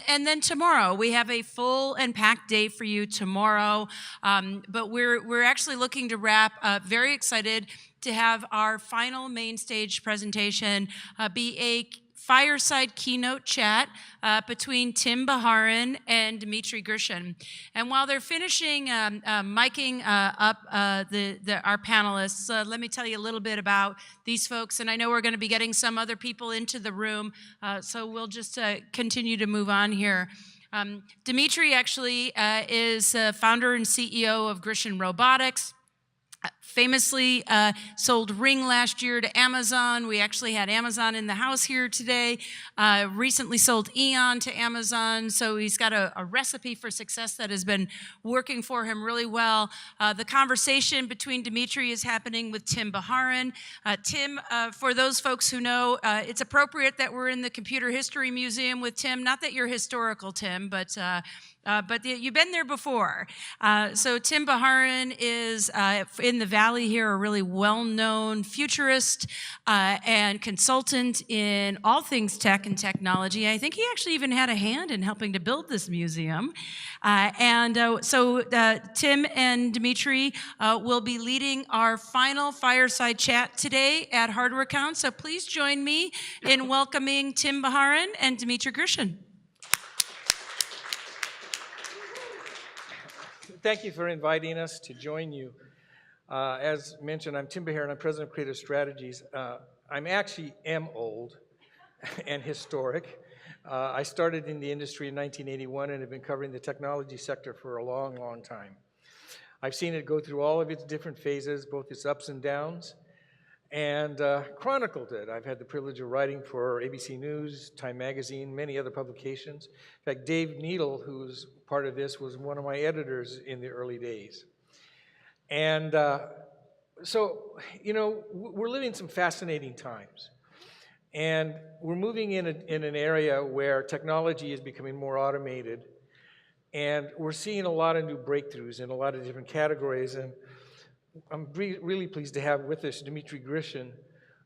And then tomorrow, we have a full and packed day for you tomorrow. But we're actually looking to wrap up. Very excited to have our final main stage presentation be a fireside keynote chat between Tim Baharin and Dmitry Grishin. And while they're finishing miking up our panelists, let me tell you a little bit about these folks. And I know we're going to be getting some other people into the room, so we'll just continue to move on here. Dmitry actually is founder and CEO of Grishin Robotics. Famously sold Ring last year to Amazon. We actually had Amazon in the house here today. Recently sold Eon to Amazon. So he's got a recipe for success that has been working for him really well. The conversation between Dmitry is happening with Tim Baharin. Tim, for those folks who know, it's appropriate that we're in the Computer History Museum with Tim. Not that you're historical, Tim, but you've been there before. So Tim Baharin is in the Valley here, a really well-known futurist and consultant in all things tech and technology. I think he actually even had a hand in helping to build this museum. So Tim and Dmitry will be leading our final fireside chat today at Hardwarecon. So please join me in welcoming Tim Baharin and Dmitry Grishin. Thank you for inviting us to join you. As mentioned, I'm Tim Baharin, I'm President of Creative Strategies. I'm actually old and historic. I started in the industry in 1981 and have been covering the technology sector for a long, long time. I've seen it go through all of its different phases, both its ups and downs, and chronicled it. I've had the privilege of writing for ABC News, Time Magazine, many other publications. In fact, Dave Needle, who's part of this, was one of my editors in the early days. And so, you know, we're living some fascinating times. And we're moving in an area where technology is becoming more automated. And we're seeing a lot of new breakthroughs in a lot of different categories. And I'm really pleased to have with us Dmitry Grishin,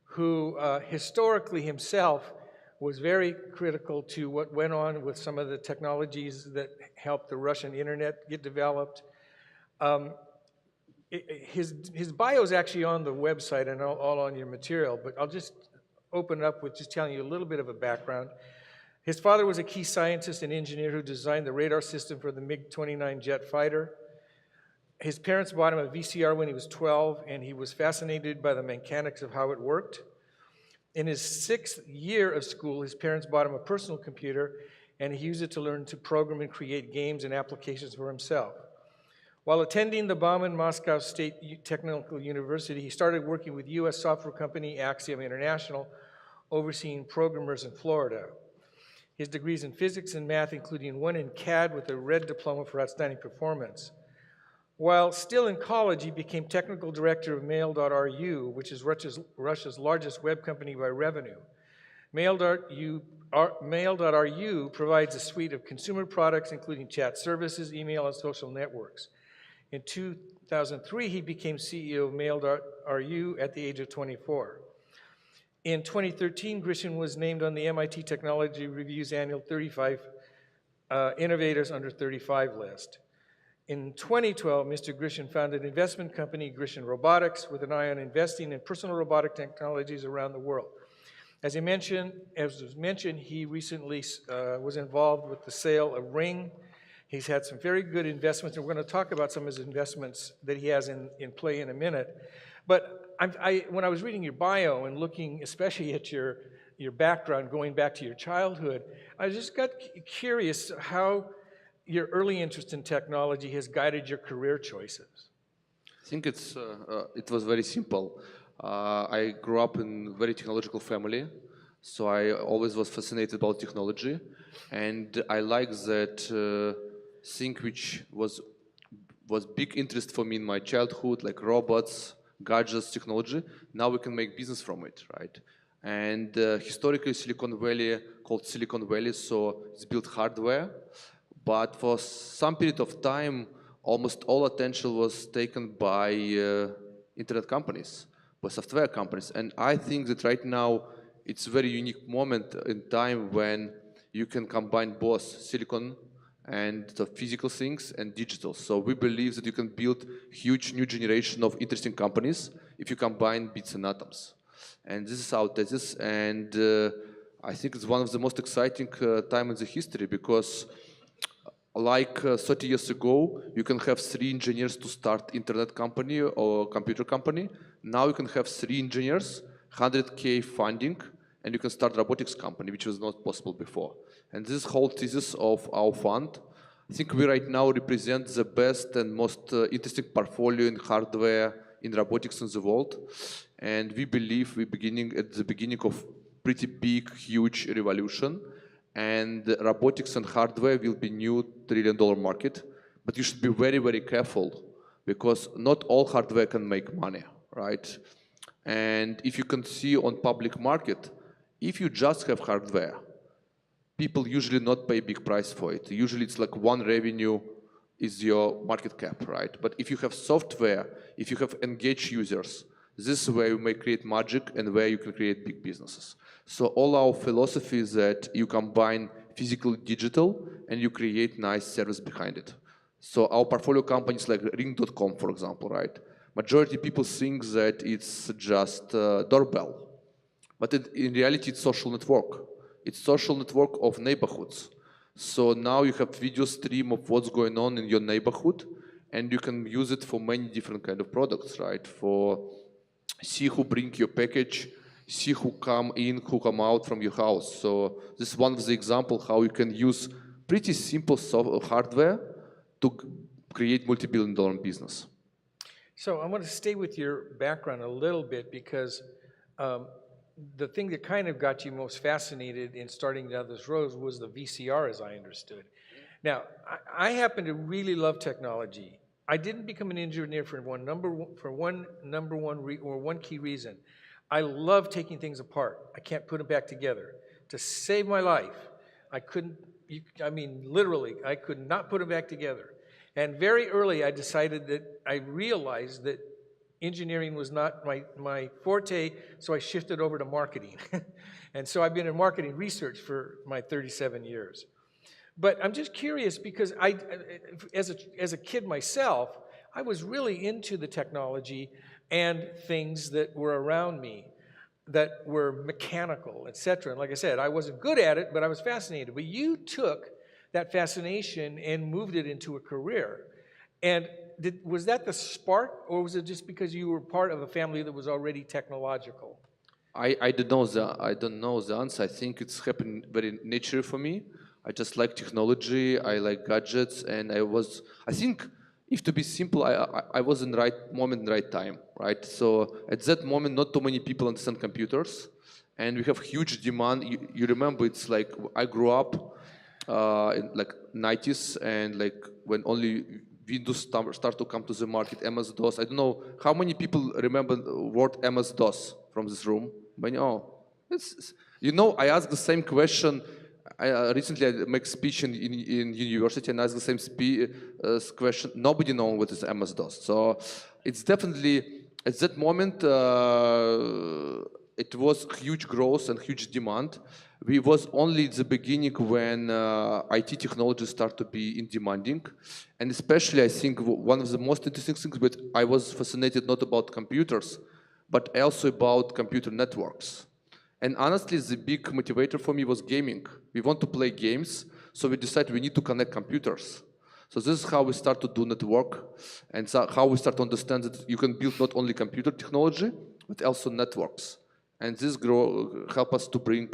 who historically himself was very critical to what went on with some of the technologies that helped the Russian internet get developed. His bio is actually on the website and all on your material, but I'll just open up with just telling you a little bit of a background. His father was a key scientist and engineer who designed the radar system for the MiG-29 jet fighter. His parents bought him a VCR when he was 12, and he was fascinated by the mechanics of how it worked. In his 6th year of school, his parents bought him a personal computer, and he used it to learn to program and create games and applications for himself. While attending the Bauman Moscow State Technical University, he started working with U.S. software company Axiom International, overseeing programmers in Florida. His degrees in physics and math, including one in CAD with a red diploma for outstanding performance. While still in college, he became technical director of Mail.ru, which is Russia's largest web company by revenue. Mail.ru provides a suite of consumer products, including chat services, email, and social networks. In 2003, he became CEO of Mail.ru at the age of 24. In 2013, Grishin was named on the MIT Technology Review's annual 35 Innovators Under 35 list. In 2012, Mr. Grishin founded an investment company, Grishin Robotics, with an eye on investing in personal robotic technologies around the world. As was mentioned, he recently was involved with the sale of Ring. He's had some very good investments, and we're going to talk about some of his investments that he has in play in a minute. But when I was reading your bio and looking especially at your background, going back to your childhood, I just got curious how your early interest in technology has guided your career choices. I think it was very simple. I grew up in a very technological family, so I always was fascinated about technology, and I like that thing which was big interest for me in my childhood, like robots, gadgets, technology. Now we can make business from it, right? And historically, Silicon Valley, called Silicon Valley, so it's built hardware. But for some period of time, almost all attention was taken by internet companies, by software companies. And I think that right now, it's a very unique moment in time when you can combine both silicon and the physical things and digital. So we believe that you can build huge new generation of interesting companies if you combine bits and atoms. And this is our thesis, and I think it's one of the most exciting time in the history, because like 30 years ago, you can have 3 engineers to start internet company or computer company. Now you can have 3 engineers, 100K funding, and you can start robotics company, which was not possible before. And this whole thesis of our fund, I think we right now represent the best and most interesting portfolio in hardware in robotics in the world. And we believe we're at the beginning of pretty big, huge revolution. And robotics and hardware will be new $1 trillion market. But you should be very, very careful, because not all hardware can make money, right? And if you can see on public market, if you just have hardware, people usually not pay big price for it. Usually it's like one revenue is your market cap, right? But if you have software, if you have engaged users, this is where you may create magic and where you can create big businesses. So all our philosophy is that you combine physical, digital, and you create nice service behind it. So our portfolio companies like Ring.com, for example, right? Majority people think that it's just a doorbell. But in reality, it's social network. It's social network of neighborhoods. So now you have video stream of what's going on in your neighborhood, and you can use it for many different kind of products, right? For see who bring your package, see who come in, who come out from your house. So this is one of the examples how you can use pretty simple hardware to create multi-billion-dollar business. So I want to stay with your background a little bit, because the thing that kind of got you most fascinated in starting down this road was the VCR, as I understood. Now, I happen to really love technology. I didn't become an engineer for one key reason. I love taking things apart. I can't put them back together. To save my life, I couldn't, I mean, literally, I could not put them back together. And very early, I decided that I realized that engineering was not my forte, so I shifted over to marketing. And so I've been in marketing research for my 37 years. But I'm just curious, because as a kid myself, I was really into the technology and things that were around me that were mechanical, et cetera. And like I said, I wasn't good at it, but I was fascinated. But you took that fascination and moved it into a career. And was that the spark, or was it just because you were part of a family that was already technological? I don't know the answer. I think it's happened very naturally for me. I just like technology, I like gadgets, and I think, if to be simple, I was in the right moment, right time, right? So at that moment, not too many people understand computers, and we have huge demand. You remember, it's like, I grew up in like 90s, and like when only Windows start to come to the market, MS-DOS. I don't know, how many people remember the word MS-DOS from this room? Many, I asked the same question. Recently, I make speech in university, and asked the same question. Nobody knows what is MS-DOS. So it's definitely, at that moment, it was huge growth and huge demand. We was only at the beginning when IT technology started to be in demanding. And especially, I think, one of the most interesting things, but I was fascinated not about computers, but also about computer networks. And honestly, the big motivator for me was gaming. We want to play games, so we decided we need to connect computers. So this is how we start to do network, and so how we start to understand that you can build not only computer technology, but also networks. And this help us to bring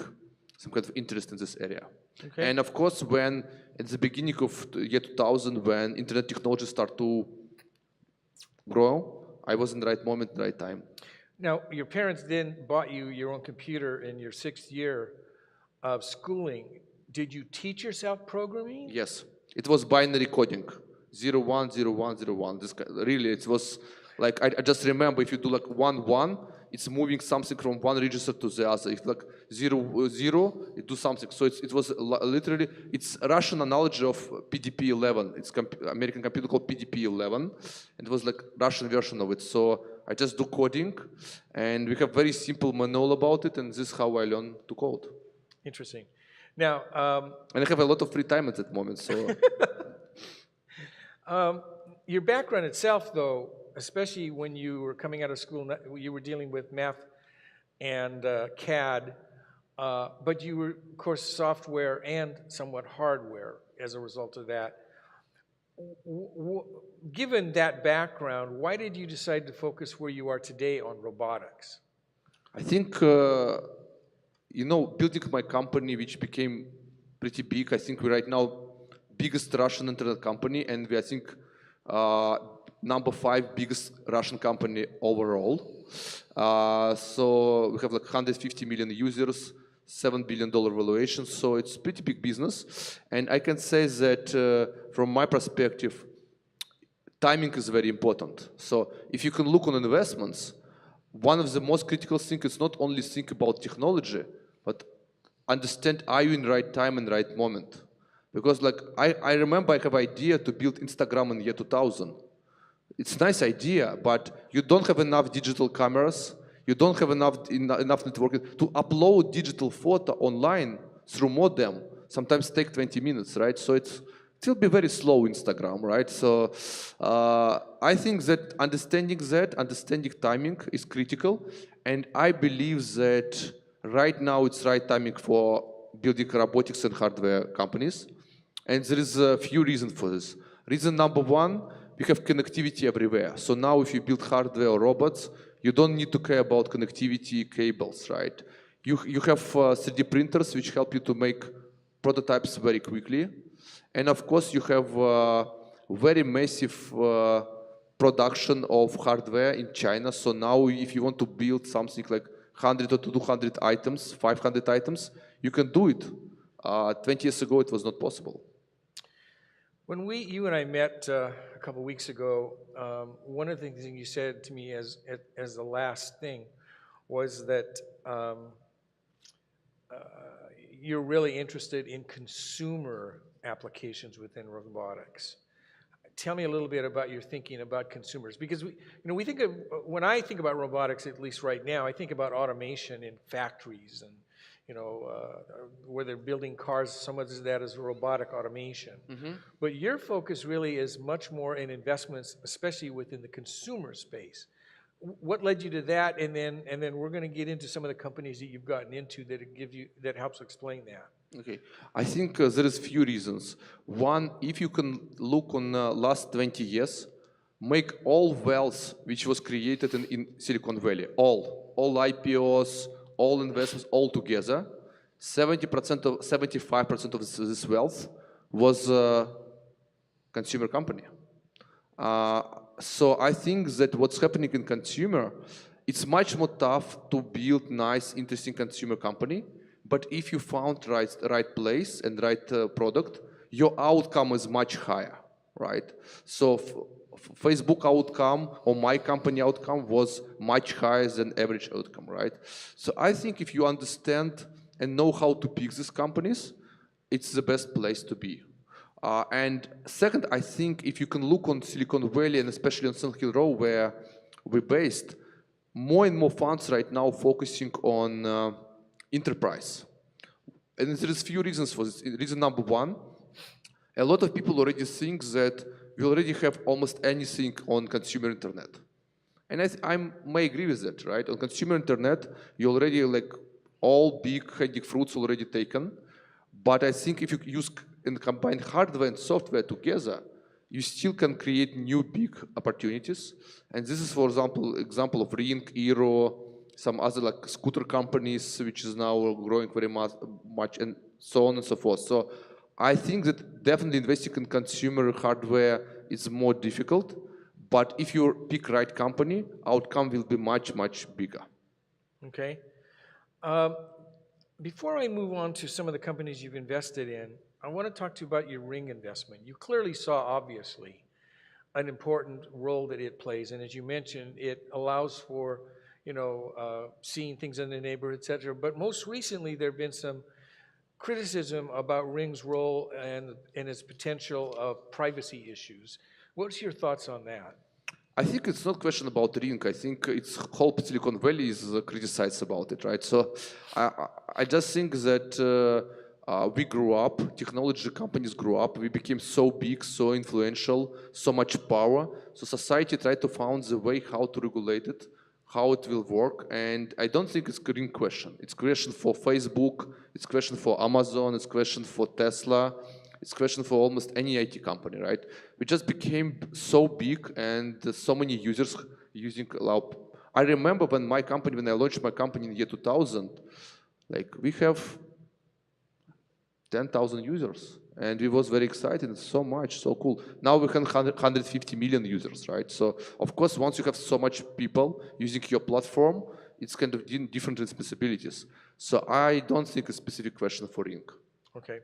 some kind of interest in this area. Okay. And of course, when at the beginning of the year 2000, when internet technology started to grow, I was in the right moment, the right time. Now, your parents then bought you your own computer in your 6th year of schooling. Did you teach yourself programming? Yes. It was binary coding, 01, 01, 01. Really, it was like, I just remember, if you do like 1, 1, it's moving something from one register to the other. If like 0, 0, it do something. So it was literally, it's a Russian analogy of PDP-11. It's American computer called PDP-11. It was like Russian version of it. So I just do coding, and we have very simple manual about it, and this is how I learned to code. Interesting. Now, And I have a lot of free time at that moment, so your background itself, though, especially when you were coming out of school, you were dealing with math and CAD, but you were, of course, software and somewhat hardware as a result of that. Given that background, why did you decide to focus where you are today on robotics? I think, building my company, which became pretty big, I think we're right now biggest Russian internet company, and we, I think, number 5 biggest Russian company overall. So we have like 150 million users, $7 billion valuation, so it's pretty big business. And I can say that from my perspective, timing is very important. So if you can look on investments, one of the most critical things is not only think about technology, but understand are you in the right time and right moment. Because like I remember I have an idea to build Instagram in the year 2000. It's a nice idea, but you don't have enough digital cameras, you don't have enough networking to upload digital photo online through modem. Sometimes take 20 minutes, right? So it will be very slow Instagram, right? So I think that understanding timing is critical, and I believe that right now it's right timing for building robotics and hardware companies. And there is a few reasons for this. Reason number one, we have connectivity everywhere. So now if you build hardware or robots, you don't need to care about connectivity cables, right? You have 3D printers which help you to make prototypes very quickly. And of course you have very massive production of hardware in China. So now if you want to build something like 100 or 200 items, 500 items, you can do it. 20 years ago, it was not possible. When you and I met a couple weeks ago, one of the things you said to me as the last thing was that you're really interested in consumer applications within robotics. Tell me a little bit about your thinking about consumers, because we think of, when I think about robotics, at least right now, I think about automation in factories and where they're building cars. Some of that is robotic automation. Mm-hmm. But your focus really is much more in investments, especially within the consumer space. What led you to that? And then we're going to get into some of the companies that you've gotten into that helps explain that. Okay, I think there is few reasons. One, if you can look on last 20 years, make all wealth which was created in Silicon Valley, all IPOs, all investments, all together, 75% of this wealth was consumer company. So I think that what's happening in consumer, it's much more tough to build nice, interesting consumer company. But if you found right place and right product, your outcome is much higher, right? So Facebook outcome or my company outcome was much higher than average outcome, right? So I think if you understand and know how to pick these companies, it's the best place to be. And second, I think if you can look on Silicon Valley and especially on Sun Hill Row where we're based, more and more funds right now focusing on enterprise. And there is few reasons for this. Reason number one, a lot of people already think that we already have almost anything on consumer internet. And I may agree with that, right? On consumer internet, you already like all big headache fruits already taken. But I think if you use and combine hardware and software together, you still can create new big opportunities. And this is, for example of Ring, Eero, some other like scooter companies, which is now growing very much, and so on and so forth. So I think that definitely investing in consumer hardware is more difficult, but if you pick right company, outcome will be much, much bigger. Okay. Before I move on to some of the companies you've invested in, I want to talk to you about your Ring investment. You clearly saw, obviously, an important role that it plays, and as you mentioned, it allows for seeing things in the neighborhood, et cetera. But most recently, there have been some criticism about Ring's role and its potential of privacy issues. What's your thoughts on that? I think it's not a question about Ring. I think it's whole Silicon Valley is criticized about it, right? So I just think that we grew up, technology companies grew up, we became so big, so influential, so much power. So society tried to find the way how to regulate it, how it will work, and I don't think it's a green question. It's a question for Facebook, it's a question for Amazon, it's a question for Tesla, it's a question for almost any IT company, right? We just became so big and so many users using our. I remember when I launched my company in the year 2000, like we have 10,000 users, and we was very excited, so much, so cool. Now we have 150 million users, right? So of course, once you have so much people using your platform, it's kind of different responsibilities. So I don't think a specific question for Inc. Okay.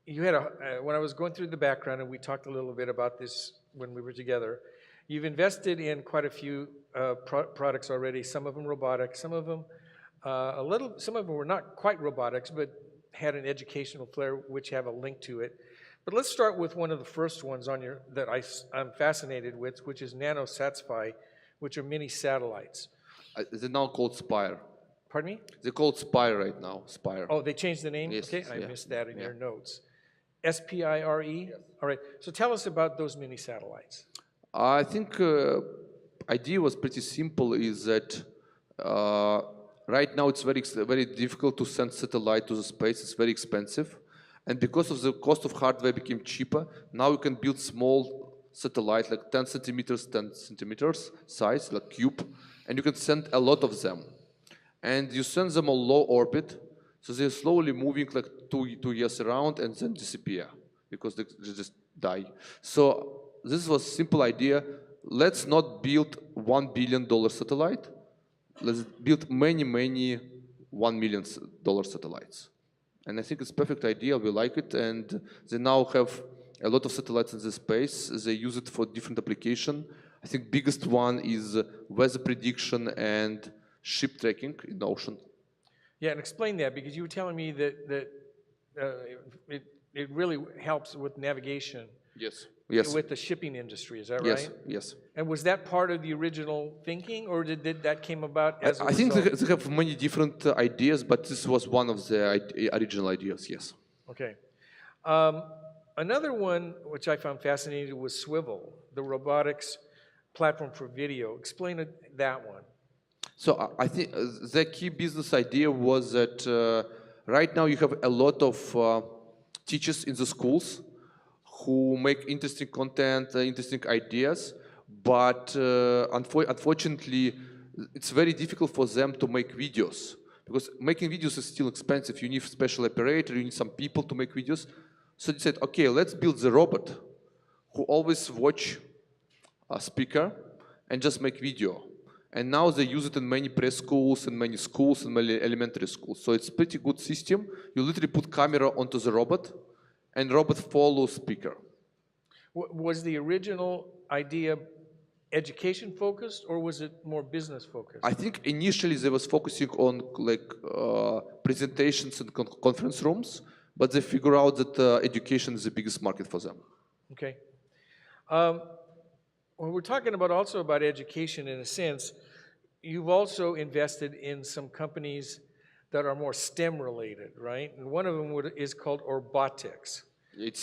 You had when I was going through the background, and we talked a little bit about this when we were together, you've invested in quite a few products already, some of them robotics, some of them some of them were not quite robotics, but had an educational flair, which have a link to it. But let's start with one of the first ones on that I'm fascinated with, which is NanoSatSpy, which are mini satellites. They're now called Spire. Pardon me? They're called Spire right now, Spire. Oh, they changed the name? Yes, Okay, I yeah. missed that in your notes. SPIRE? Yes. All right, so tell us about those mini satellites. I think idea was pretty simple, is that right now it's very difficult to send satellite to the space. It's very expensive. And because of the cost of hardware became cheaper, now you can build small satellite, like 10 centimeters size, like cube, and you can send a lot of them. And you send them on low orbit, so they're slowly moving like two years around and then disappear because they just die. So this was a simple idea. Let's not build $1 billion satellite. Let's build many $1 million satellites. And I think it's a perfect idea. We like it. And they now have a lot of satellites in the space. They use it for different applications. I think biggest one is weather prediction and ship tracking in the ocean. Yeah, and explain that, because you were telling me that it really helps with navigation. Yes. Yes. With the shipping industry, is that yes. right? Yes. And was that part of the original thinking, or did that came about as a I think result? they have many different ideas, but this was one of the original ideas, yes. Okay. Another one which I found fascinating was Swivel, the robotics platform for video. Explain that one. So I think the key business idea was that right now you have a lot of teachers in the schools who make interesting content, interesting ideas, but unfortunately, it's very difficult for them to make videos, because making videos is still expensive. You need a special operator, you need some people to make videos. So they said, okay, let's build the robot who always watch a speaker and just make video. And now they use it in many preschools, in many schools, in many elementary schools. So it's a pretty good system. You literally put camera onto the robot, and robot follows speaker. Was the original idea education focused, or was it more business focused? I think initially they was focusing on presentations in conference rooms, but they figure out that education is the biggest market for them. Okay. Well, we're talking also about education in a sense. You've also invested in some companies that are more STEM related, right? And one of them is called Orbotix. It's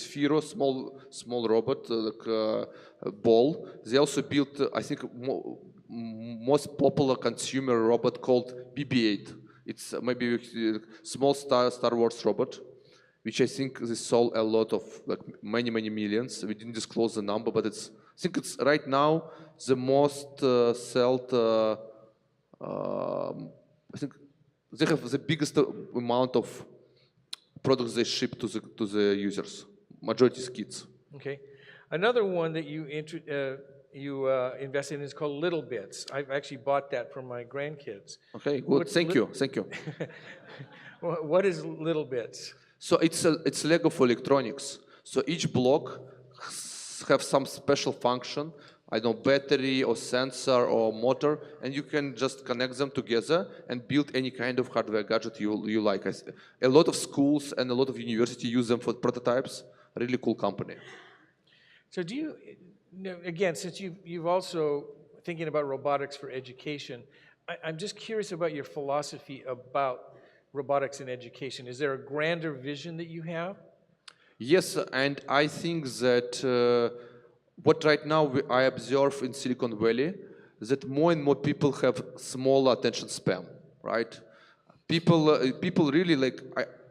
Firo, small robot, like a ball. They also built, I think, most popular consumer robot called BB-8. It's maybe a small Star Wars robot, which I think they sold a lot of, like many millions. We didn't disclose the number, but I think it's right now the most sold. I think they have the biggest amount of products they ship to the users. Majority is kids. Okay. Another one that you invested in is called Little Bits. I've actually bought that from my grandkids. Okay, good. Thank you. What is Little Bits? So it's Lego for electronics. So each block have some special function. I don't know, battery or sensor or motor, and you can just connect them together and build any kind of hardware gadget you like. A lot of schools and a lot of universities use them for prototypes. Really cool company. So do you, again, since you've also thinking about robotics for education, I'm just curious about your philosophy about robotics in education? Is there a grander vision that you have? Yes, and I think that what right now I observe in Silicon Valley, that more and more people have small attention span, right? People really like,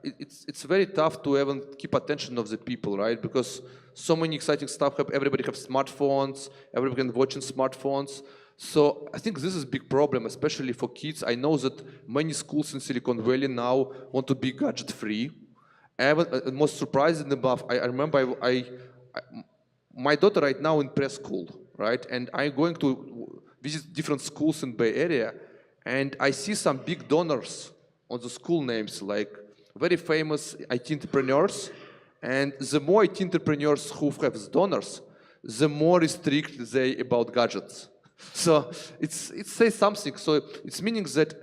it's very tough to even keep attention of the people, right? Because so many exciting stuff everybody have smartphones, everybody can watch in smartphones. So I think this is a big problem, especially for kids. I know that many schools in Silicon Valley now want to be gadget free. Most surprising enough, I remember my daughter right now in preschool, right? And I'm going to visit different schools in Bay Area, and I see some big donors on the school names, like very famous IT entrepreneurs. And the more IT entrepreneurs who have donors, the more strict they about gadgets. So it says something. So it's meaning that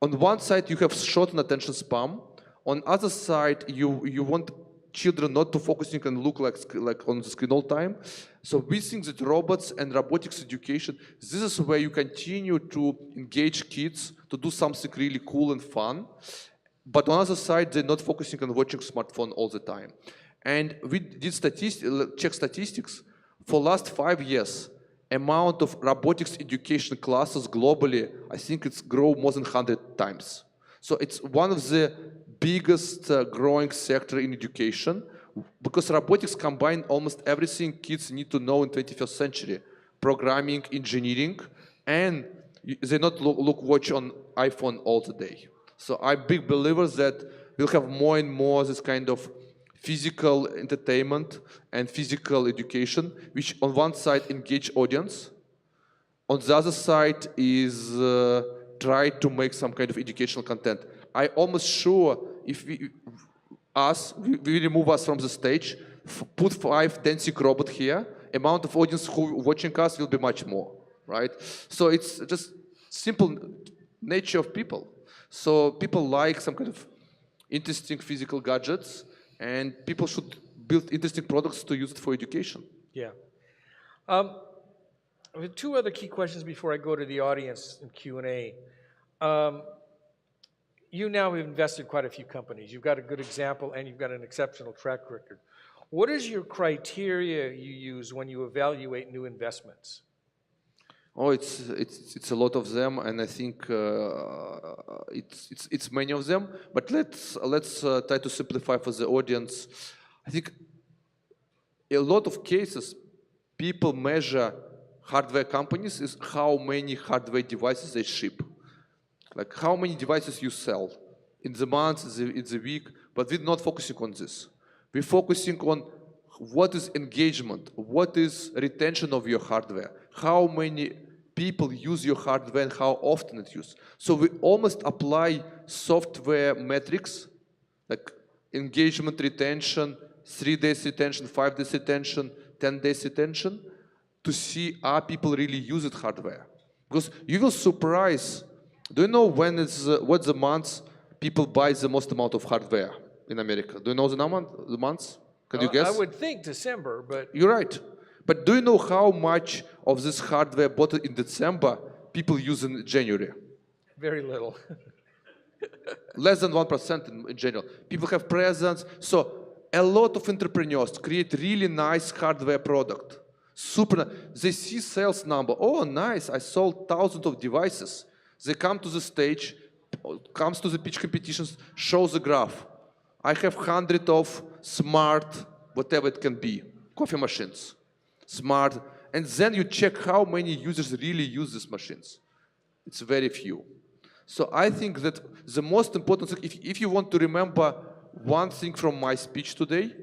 on one side you have short attention span. On other side, you want children not to focusing and look like on the screen all time. So we think that robots and robotics education, this is where you continue to engage kids to do something really cool and fun. But on the other side, they're not focusing on watching smartphone all the time. And we did check statistics. For last 5 years, amount of robotics education classes globally, I think it's grown more than 100 times. So it's one of the biggest growing sector in education, because robotics combine almost everything kids need to know in 21st century: programming, engineering, and they not watch on iPhone all the day. So I'm big believers that we'll have more and more this kind of physical entertainment and physical education, which on one side engage audience, on the other side is try to make some kind of educational content. I almost sure if we remove us from the stage, put 5 dancing robot here, amount of audience who watching us will be much more, right? So it's just simple nature of people. So people like some kind of interesting physical gadgets, and people should build interesting products to use it for education. Yeah. I have 2 other key questions before I go to the audience in Q&A. You now have invested quite a few companies. You've got a good example and you've got an exceptional track record. What is your criteria you use when you evaluate new investments? Oh, it's a lot of them, and I think it's many of them. But let's try to simplify for the audience. I think a lot of cases people measure hardware companies is how many hardware devices they ship. Like how many devices you sell in the month, in the week, but we're not focusing on this. We're focusing on what is engagement, what is retention of your hardware, how many people use your hardware and how often it's used. So we almost apply software metrics, like engagement retention, 3 days retention, 5 days retention, 10 days retention, to see are people really use it hardware. Because you will surprise. Do you know when what's the months people buy the most amount of hardware in America? Do you know the months? Can you guess? I would think December, but... You're right. But do you know how much of this hardware bought in December people use in January? Very little. Less than 1% in general. People have presents. So a lot of entrepreneurs create really nice hardware product. They see sales number. Oh, nice, I sold thousands of devices. They come to the stage, comes to the pitch competitions, shows the graph. I have 100 of smart, whatever it can be, coffee machines, smart, and then you check how many users really use these machines. It's very few. So I think that the most important thing, if you want to remember one thing from my speech today,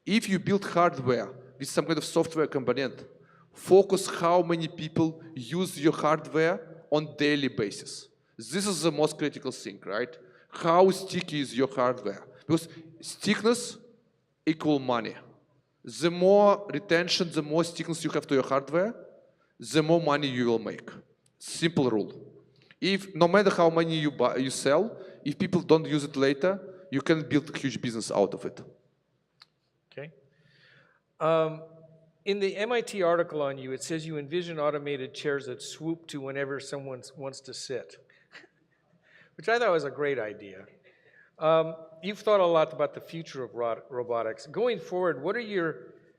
if you build hardware with some kind of software component, focus how many people use your hardware on daily basis. This is the most critical thing, right? How sticky is your hardware? Because stickiness equal money. The more retention, the more stickiness you have to your hardware, the more money you will make. Simple rule. If no matter how many you sell, if people don't use it later, you can build a huge business out of it. Okay. In the MIT article on you, it says you envision automated chairs that swoop to whenever someone wants to sit. which I thought was a great idea. You've thought a lot about the future of robotics. Going forward, what are your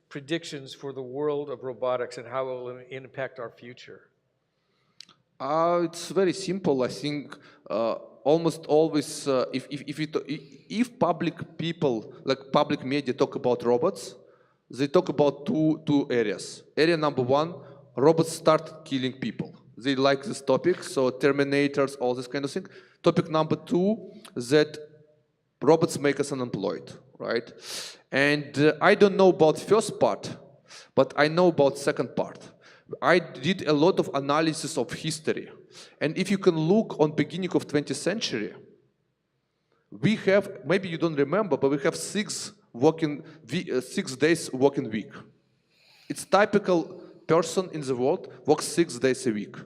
predictions for the world of robotics and how it will impact our future? It's very simple. I think almost always, if public people, like public media, talk about robots, they talk about two areas. Area number one, robots start killing people. They like this topic, so Terminators, all this kind of thing. Topic number two, that robots make us unemployed, right? And I don't know about first part, but I know about second part. I did a lot of analysis of history. And if you can look on beginning of 20th century, we have, maybe you don't remember, but we have 6 days working week. It's typical person in the world works 6 days a week.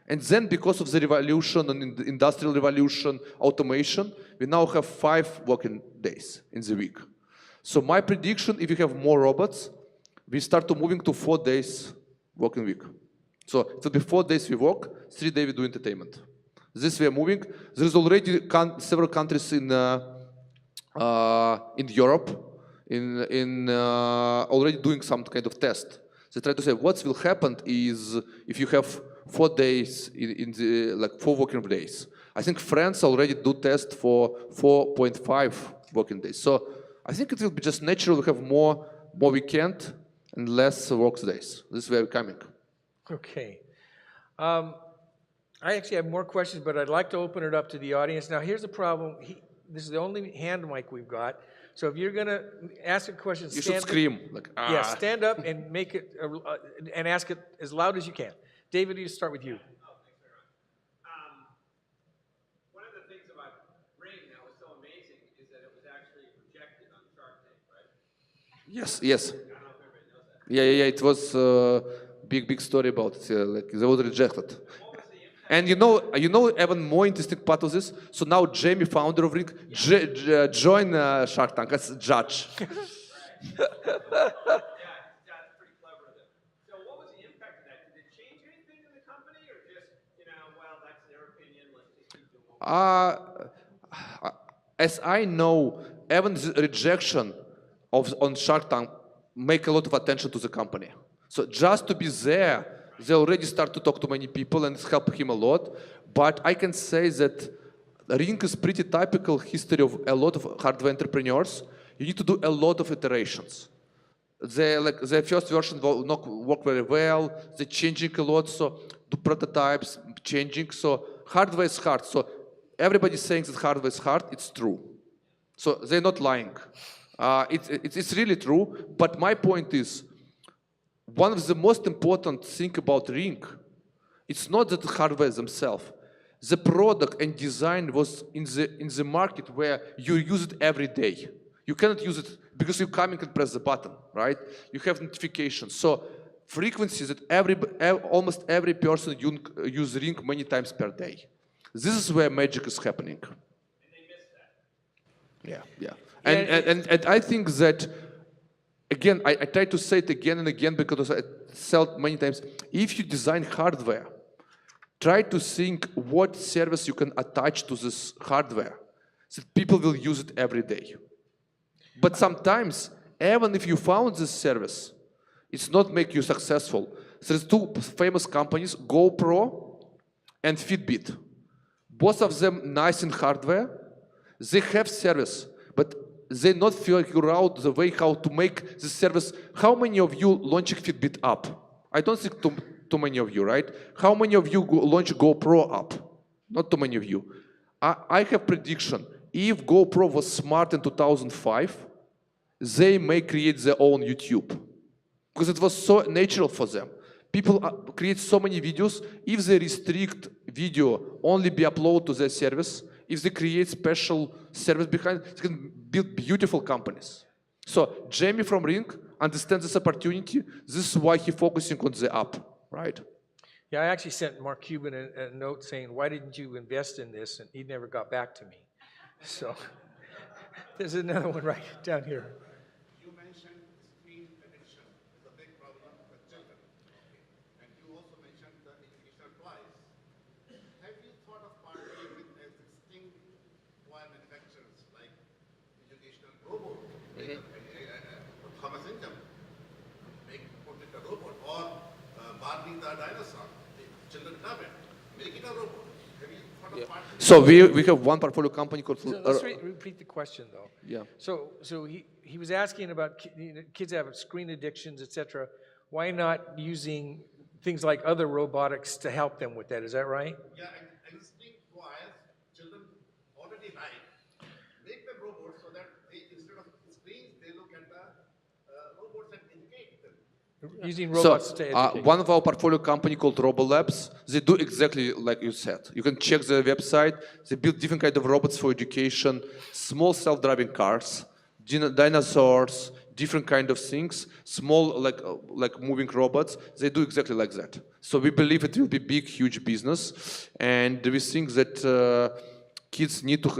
And then because of the revolution and the industrial revolution, automation, we now have 5 working days in the week. So my prediction, if you have more robots, we start to moving to 4 days working week. So it will be 4 days we work, 3 days we do entertainment. This we are moving. There is already several countries in Europe already doing some kind of test. They try to say what will happen is if you have 4 days in the like 4 working days. I think France already do test for 4.5 working days. So I think it will be just natural to have more weekend and less work days. This is where we're coming. Okay. I actually have more questions, but I'd like to open it up to the audience. Now, here's the problem. This is the only hand mic we've got. So if you're going to ask a question, you should scream. Like, ah. Yeah, stand up and make it, and ask it as loud as you can. David, you start with you. Oh, thanks, Aaron. One of the things about Ring that was so amazing is that it was actually projected on Shark Tank, right? Yes. I don't know if everybody knows that. Yeah. It was big story about it. Like they were rejected. And you know, even more interesting part of this. So now Jamie, founder of Ring, join Shark Tank as judge. Yeah, that's pretty clever of them. So what was the impact of that? Did it change anything in the company, or just, well, that's their opinion, let's just keep doing what As I know, even the rejection on Shark Tank make a lot of attention to the company. So just to be there, they already start to talk to many people and it's helped him a lot. But I can say that Ring is pretty typical history of a lot of hardware entrepreneurs. You need to do a lot of iterations. The first version will not work very well. They're changing a lot, so do prototypes, changing. So hardware is hard. So everybody's saying that hardware is hard. It's true. So they're not lying. It's really true. But my point is, one of the most important thing about Ring, it's not that the hardware themselves. The product and design was in the market where you use it every day. You cannot use it because you come and press the button, right? You have notifications. So frequency that almost every person use Ring many times per day. This is where magic is happening. And they missed that. Yeah. And I think that, again, I try to say it again and again because I said it many times. If you design hardware, try to think what service you can attach to this hardware so that people will use it every day. But sometimes, even if you found this service, it's not make you successful. There's 2 famous companies, GoPro and Fitbit. Both of them nice in hardware. They have service, but they not figure out the way how to make this service. How many of you launching Fitbit app? I don't think too many of you, right? How many of you launch GoPro app? Not too many of you. I have prediction. If GoPro was smart in 2005, they may create their own YouTube. Because it was so natural for them. People create so many videos. If they restrict video only be uploaded to their service, if they create special service behind, they can build beautiful companies. So Jamie from Ring understands this opportunity. This is why he's focusing on the app, right? Yeah, I actually sent Mark Cuban a note saying, why didn't you invest in this? And he never got back to me. So there's another one right down here. You mentioned screen addiction is a big problem with children. And you also mentioned the educational price. Have you thought of partnering with existing a dinosaur. Children love it. Make it a robot. Have you thought of partnering? So we have one portfolio company called. So let's repeat the question, though. Yeah. So he was asking about kids have screen addictions, et cetera. Why not using things like other robotics to help them with that? Is that right? Yeah, existing toys, children already like. Make them robots so that they, instead of screens, they look at the robots and educate them. Using robots to educate. One of our portfolio company called RoboLabs, they do exactly like you said. You can check their website. They build different kind of robots for education, small self-driving cars, dinosaurs, different kind of things, small like moving robots. They do exactly like that. So we believe it will be big, huge business, and we think that kids need to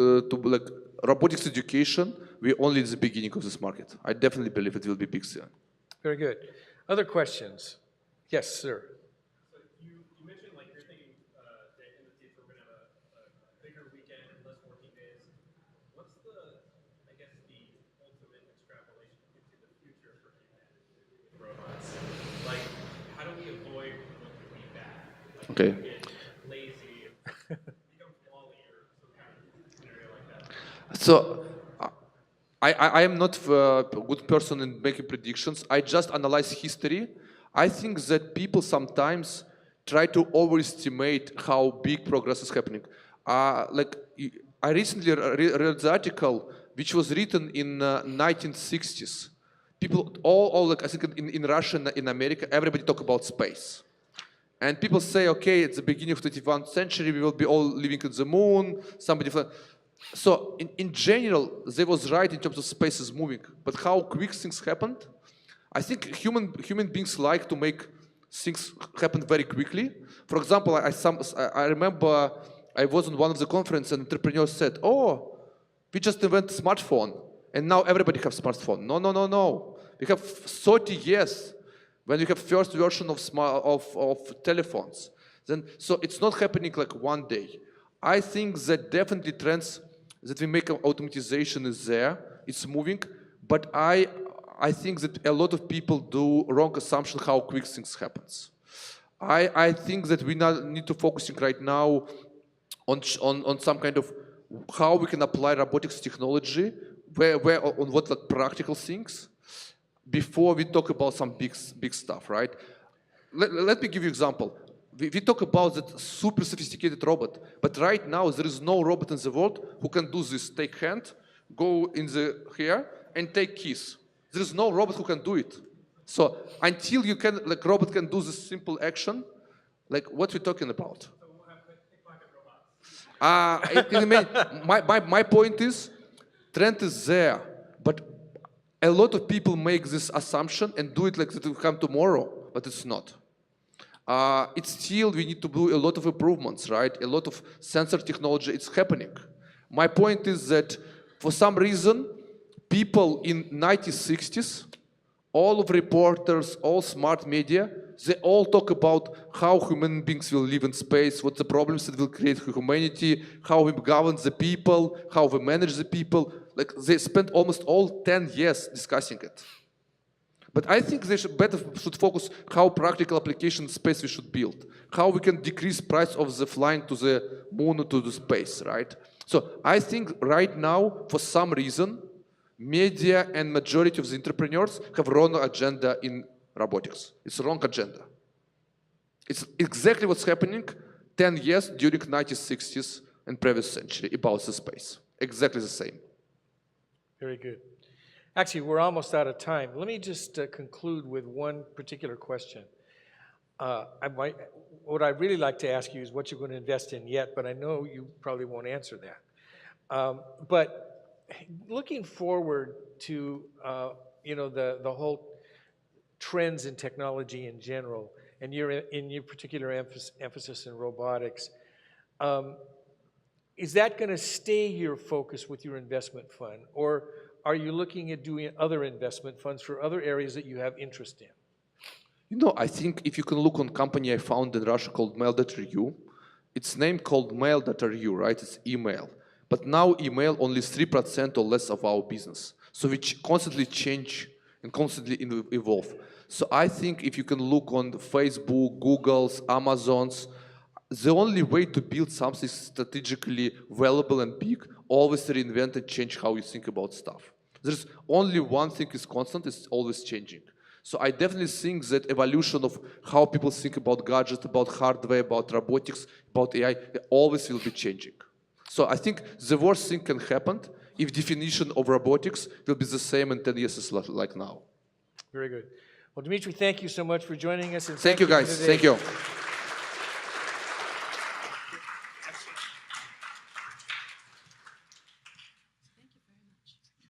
like robotics education. We're only at the beginning of this market. I definitely believe it will be big soon. Very good. Other questions? Yes, sir. So you mentioned like you're thinking that in the future we're going to have a bigger weekend and less working days. What's the, I guess, the ultimate extrapolation into the future for humanity with robots? Like, how do we avoid looking way back? Like, Okay. get lazy, become Wall-E or some kind of scenario like that. So I am not a good person in making predictions. I just analyze history. I think that people sometimes try to overestimate how big progress is happening. Like I recently read the article which was written in 1960s. People all like I think in Russia and in America, everybody talk about space. And people say, okay, at the beginning of 21st century, we will be all living on the moon. So in general, they was right in terms of space is moving. But how quick things happened, I think human beings like to make things happen very quickly. For example, I remember I was on one of the conferences and entrepreneurs said, oh, we just invented smartphone. And now everybody has smartphone. No. We have 30 years when we have first version of telephones. So it's not happening like one day. I think that definitely trends that we make automatization is there, it's moving, but I think that a lot of people do wrong assumption how quick things happens. I think that we need to focusing right now on some kind of how we can apply robotics technology, where on what like practical things, before we talk about some big stuff, right? Let me give you an example. We talk about that super sophisticated robot, but right now there is no robot in the world who can do this, take hand, go in the here, and take keys. There is no robot who can do it. So until you can, like robot can do this simple action, like what we're talking about. So we'll have pickpocket robots. My point is, trend is there, but a lot of people make this assumption and do it like it will come tomorrow, but it's not. It's still, we need to do a lot of improvements, right? A lot of sensor technology, it's happening. My point is that for some reason, people in 1960s, all of reporters, all smart media, they all talk about how human beings will live in space, what the problems it will create for humanity, how we govern the people, how we manage the people. Like they spent almost all 10 years discussing it. But I think they should focus how practical application space we should build, how we can decrease price of the flying to the moon or to the space, right? So I think right now, for some reason, media and majority of the entrepreneurs have wrong agenda in robotics. It's a wrong agenda. It's exactly what's happening 10 years during 1960s and previous century about the space. Exactly the same. Very good. Actually, we're almost out of time. Let me just conclude with one particular question. What I'd really like to ask you is what you're going to invest in yet, but I know you probably won't answer that. But looking forward to the whole trends in technology in general, and in your particular emphasis in robotics, is that going to stay your focus with your investment fund, or are you looking at doing other investment funds for other areas that you have interest in? You know, I think if you can look on company I found in Russia called mail.ru, it's named called mail.ru, right? It's email. But now email only 3% or less of our business. So we constantly change and constantly evolve. So I think if you can look on Facebook, Google's, Amazon's, the only way to build something strategically valuable and big, always reinvent and change how you think about stuff. There's only one thing is constant, it's always changing. So I definitely think that evolution of how people think about gadgets, about hardware, about robotics, about AI, always will be changing. So I think the worst thing can happen if definition of robotics will be the same in 10 years as like now. Very good. Well, Dmitry, thank you so much for joining us. And Thank you, guys. today. Thank you.